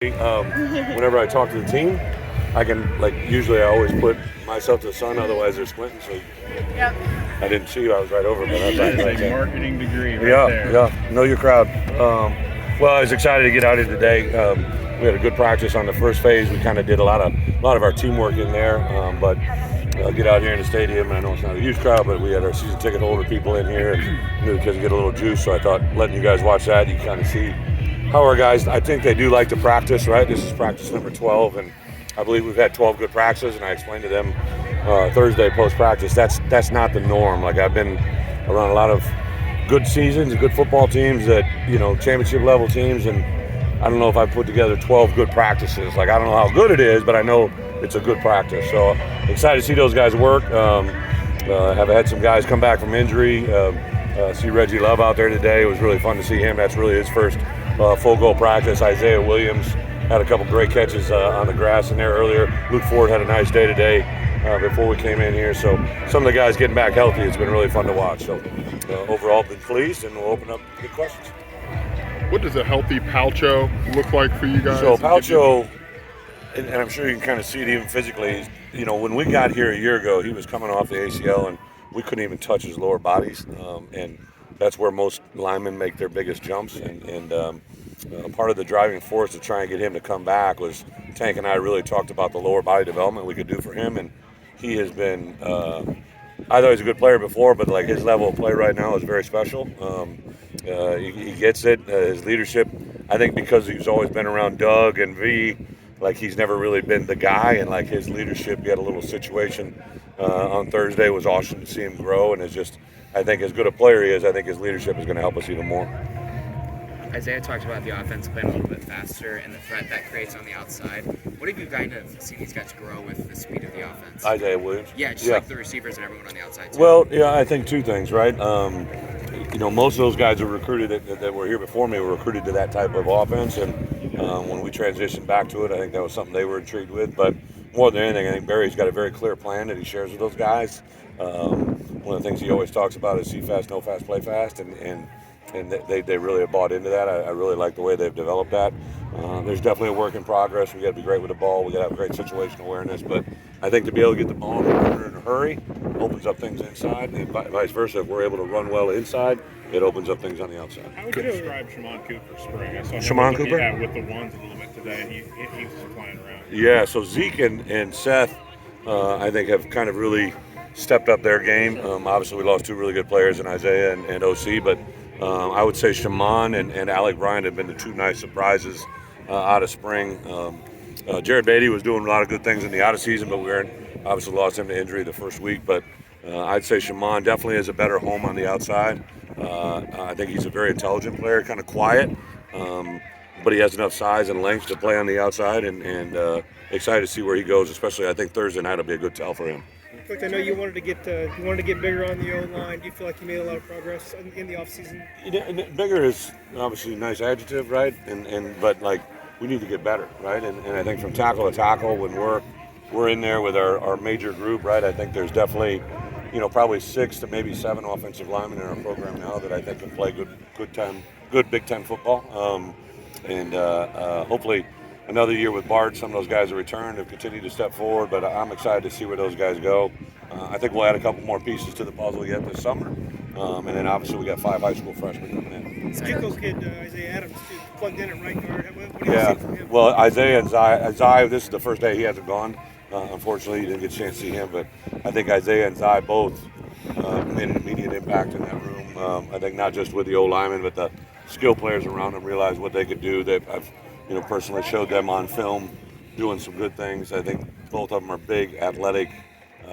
Whenever I talk to the team, I can usually I always put myself to the sun, otherwise they're squinting. So Yep. I didn't see you. I was right over, but I That thought is a marketing degree right yeah, there. yeah. Know your crowd. Well, I was excited to get out here today. We had a good practice on the first phase. We kind of did a lot of our teamwork in there, but get out here in the stadium. I know it's not a huge crowd, but we had our season ticket holder people in here, and knew because get a little juice. So I thought letting you guys watch that, you kind of see how our guys. I think they do like to practice. Right, this is practice number 12, and I believe we've had 12 good practices. And I explained to them Thursday post practice. That's not the norm. Like I've been around a lot of good seasons, good football teams that, championship level teams. And I don't know if I put together 12 good practices. Like, I don't know how good it is, but I know it's a good practice. So excited to see those guys work. Have had some guys come back from injury. See Reggie Love out there today. It was really fun to see him. That's really his first full goal practice. Isaiah Williams had a couple great catches on the grass in there earlier. Luke Ford had a nice day today before we came in here. So some of the guys getting back healthy, it's been really fun to watch. So overall, been pleased, and we'll open up the questions. What does a healthy Palcho look like for you guys? So Palcho, and I'm sure you can kind of see it even physically, when we got here a year ago, he was coming off the ACL, and we couldn't even touch his lower bodies. And that's where most linemen make their biggest jumps. And part of the driving force to try and get him to come back was Tank and I really talked about the lower body development we could do for him. And he has been, I thought he was a good player before, but like his level of play right now is very special. He gets it. His leadership, I think because he's always been around Doug and V, like he's never really been the guy, and like his leadership, he had a little situation on Thursday. It was awesome to see him grow, and it's just, I think as good a player he is, I think his leadership is going to help us even more. Isaiah talked about the offense playing a little bit faster and the threat that creates on the outside. What have you kind of seen these guys grow with the speed of the offense? Isaiah Williams? Yeah, just like the receivers and everyone on the outside too. Well, yeah, I think two things, right? Most of those guys were recruited that were here before me were recruited to that type of offense, and when we transitioned back to it, I think that was something they were intrigued with. But more than anything, I think Barry's got a very clear plan that he shares with those guys. One of the things he always talks about is see fast, know fast, play fast, and they really have bought into that. I really like the way they've developed that. There's definitely a work in progress. We got to be great with the ball. We got to have great situational awareness. But I think to be able to get the ball in the corner in a hurry opens up things inside, and vice versa. If we're able to run well inside, it opens up things on the outside. How would you describe Shimon Cooper's spring? I saw him Shimon Cooper? Yeah, with the ones a little bit today. He was flying around. Yeah, so Zeke and Seth, I think, have kind of really stepped up their game. Obviously, we lost two really good players in Isaiah and OC, but I would say Shimon and Alec Bryant have been the two nice surprises out of spring. Jared Beatty was doing a lot of good things in the out of season, but we obviously lost him to injury the first week. But I'd say Shimon definitely has a better home on the outside. I think he's a very intelligent player, kind of quiet, but he has enough size and length to play on the outside, and excited to see where he goes, especially I think Thursday night will be a good tell for him. Coach, I know you wanted to get bigger on the O-line. Do you feel like you made a lot of progress in the offseason? Bigger is obviously a nice adjective, right? But like we need to get better, right? And I think from tackle to tackle, when we're in there with our major group, right? I think there's definitely, probably 6 to maybe 7 offensive linemen in our program now that I think can play good Big Ten football. Hopefully another year with Bart, some of those guys have returned, have continued to step forward, but I'm excited to see where those guys go. I think we'll add a couple more pieces to the puzzle yet this summer. And then obviously we got 5 high school freshmen coming in. JUCO kid Isaiah Adams too, plugged in at right guard. What do you see from him? Well, Isaiah and Zai, this is the first day he hasn't gone. Unfortunately, you didn't get a chance to see him, but I think Isaiah and Zai both made an immediate impact in that room. I think not just with the O-linemen, but the skill players around them realized what they could do. I've personally showed them on film doing some good things. I think both of them are big, athletic,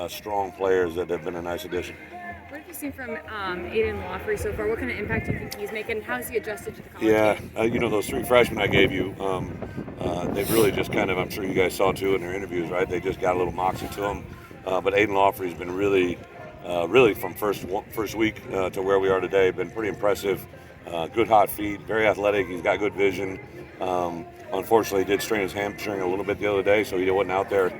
strong players that have been a nice addition. What have you seen from Aiden Lawfrey so far? What kind of impact do you think he's making? How has he adjusted to the college game? Those 3 freshmen I gave you, they've really just kind of, I'm sure you guys saw too in their interviews, right? They just got a little moxie to them. But Aiden Lawfrey's been really from first week to where we are today, been pretty impressive. Good hot feet, very athletic. He's got good vision. Unfortunately, he did strain his hamstring a little bit the other day, so he wasn't out there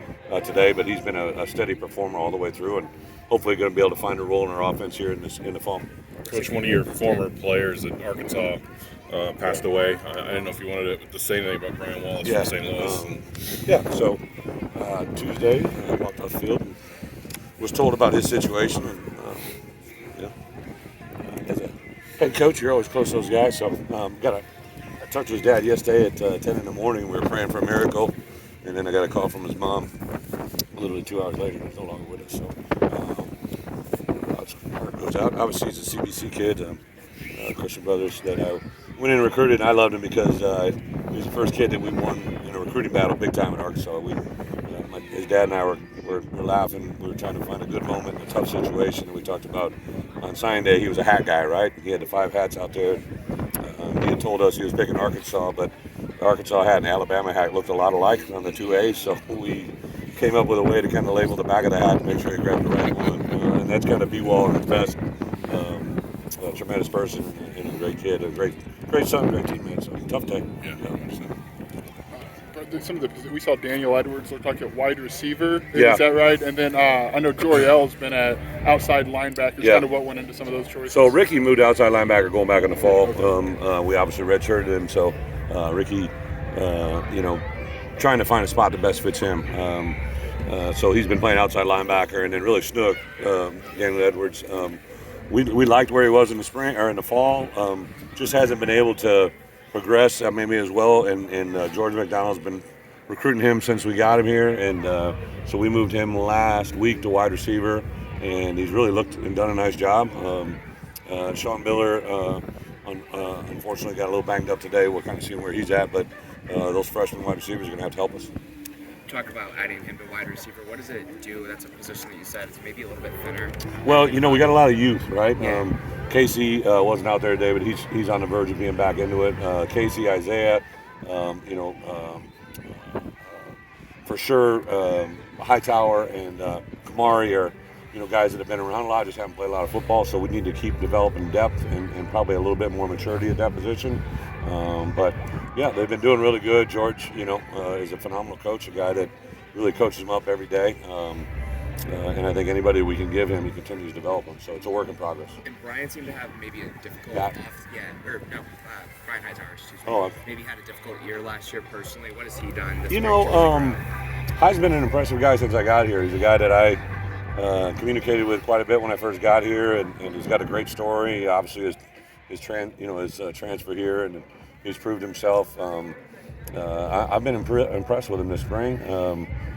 today. But he's been a steady performer all the way through, and hopefully going to be able to find a role in our offense here in the fall. Coach, one of your former players at Arkansas passed away. I didn't know if you wanted to say anything about Brian Wallace Yeah. from St. Louis. So Tuesday, I walked off the field and was told about his situation. And, as a head coach, you're always close to those guys. So I talked to his dad yesterday at 10 in the morning. We were praying for a miracle. And then I got a call from his mom literally 2 hours later. He's no longer with us. So our heart goes out. Obviously, he's a CBC kid, Christian Brothers, that I went in and recruited. And I loved him because he was the first kid that we won in a recruiting battle big time in Arkansas. His dad and I were laughing. We were trying to find a good moment in a tough situation. And we talked about on signing day, he was a hat guy, right? He had the 5 hats out there. He had told us he was picking Arkansas, but the Arkansas hat and the Alabama hat looked a lot alike on the 2As, so we came up with a way to kind of label the back of the hat to make sure he grabbed the right one. And that's kind of B-Wall at his best. A tremendous person and a great kid, a great son, great teammate. So tough day. We saw Daniel Edwards look like a wide receiver. Yeah. Is that right? And then I know Joriel's been at outside linebacker. Yeah. Kind of what went into some of those choices. So Ricky moved to outside linebacker going back in the fall. We obviously redshirted him, so Ricky, trying to find a spot that best fits him. So he's been playing outside linebacker, and then really Snook, Daniel Edwards. We liked where he was in the spring or in the fall. Just hasn't been able to progress maybe as well. And George McDonald's been recruiting him since we got him here, and so we moved him last week to wide receiver, and he's really looked and done a nice job. Sean Miller, unfortunately, got a little banged up today. We're kind of seeing where he's at, but those freshman wide receivers are going to have to help us. Talk about adding him to wide receiver. What does it do? That's a position that you said is maybe a little bit thinner. Well, we got a lot of youth, right? Yeah. Casey wasn't out there today, but he's on the verge of being back into it. Casey, Isaiah, for sure, Hightower and Kamari are guys that have been around a lot, just haven't played a lot of football, so we need to keep developing depth and probably a little bit more maturity at that position. But yeah, they've been doing really good. George, is a phenomenal coach, a guy that really coaches them up every day. And I think anybody we can give him, he continues to develop them. So it's a work in progress. And Brian seemed to have maybe a difficult Brian Hightower, excuse me. Maybe had a difficult year last year personally. What has he done? High's been an impressive guy since I got here. He's a guy that I communicated with quite a bit when I first got here, and he's got a great story. He obviously his transfer here, and he's proved himself. I've been impressed with him this spring.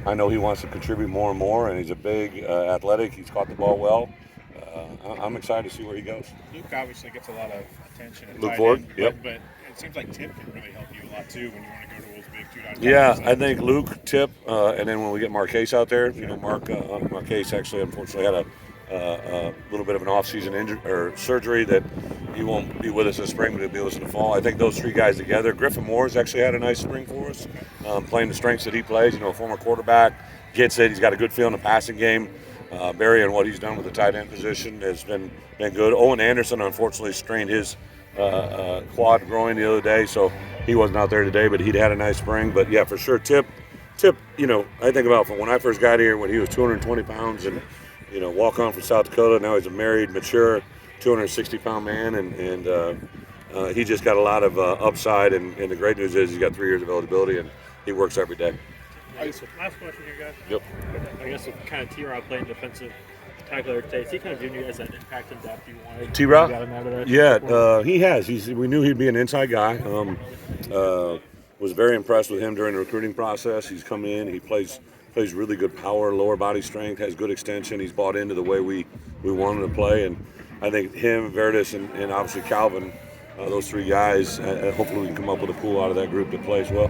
I know he wants to contribute more and more, and he's a big athletic. He's caught the ball well. I'm excited to see where he goes. Luke obviously gets a lot of attention. Luke Ford, but it seems like Tip can really help you a lot too when you want to go to those big 2.5. Yeah, I think Luke, Tip, and then when we get Marquise out there, Marquise actually unfortunately had a little bit of an off-season injury or surgery that he won't be with us in the spring, but he'll be with us in the fall. I think those 3 guys together. Griffin Moore's actually had a nice spring for us, playing the strengths that he plays. Former quarterback, gets it. He's got a good feel in the passing game. Barry and what he's done with the tight end position has been good. Owen Anderson unfortunately strained his quad groin the other day, so he wasn't out there today, but he'd had a nice spring. But yeah, for sure, Tip, I think about from when I first got here when he was 220 pounds and walk on from South Dakota. Now he's a married, mature, 260-pound man, and he just got a lot of upside. And the great news is he's got 3 years of eligibility, and he works every day. Last question here, guys. Yep. I guess with kind of T-Rob playing defensive tackler today, is he kind of giving you guys that impact and depth you wanted? T-Rob? You got him out of there? Yeah, he has. We knew he'd be an inside guy. Was very impressed with him during the recruiting process. He's come in. He plays really good power, lower body strength, has good extension. He's bought into the way we want him to play, and I think him, Verdis, and obviously Calvin, those 3 guys, hopefully we can come up with a pool out of that group that plays well.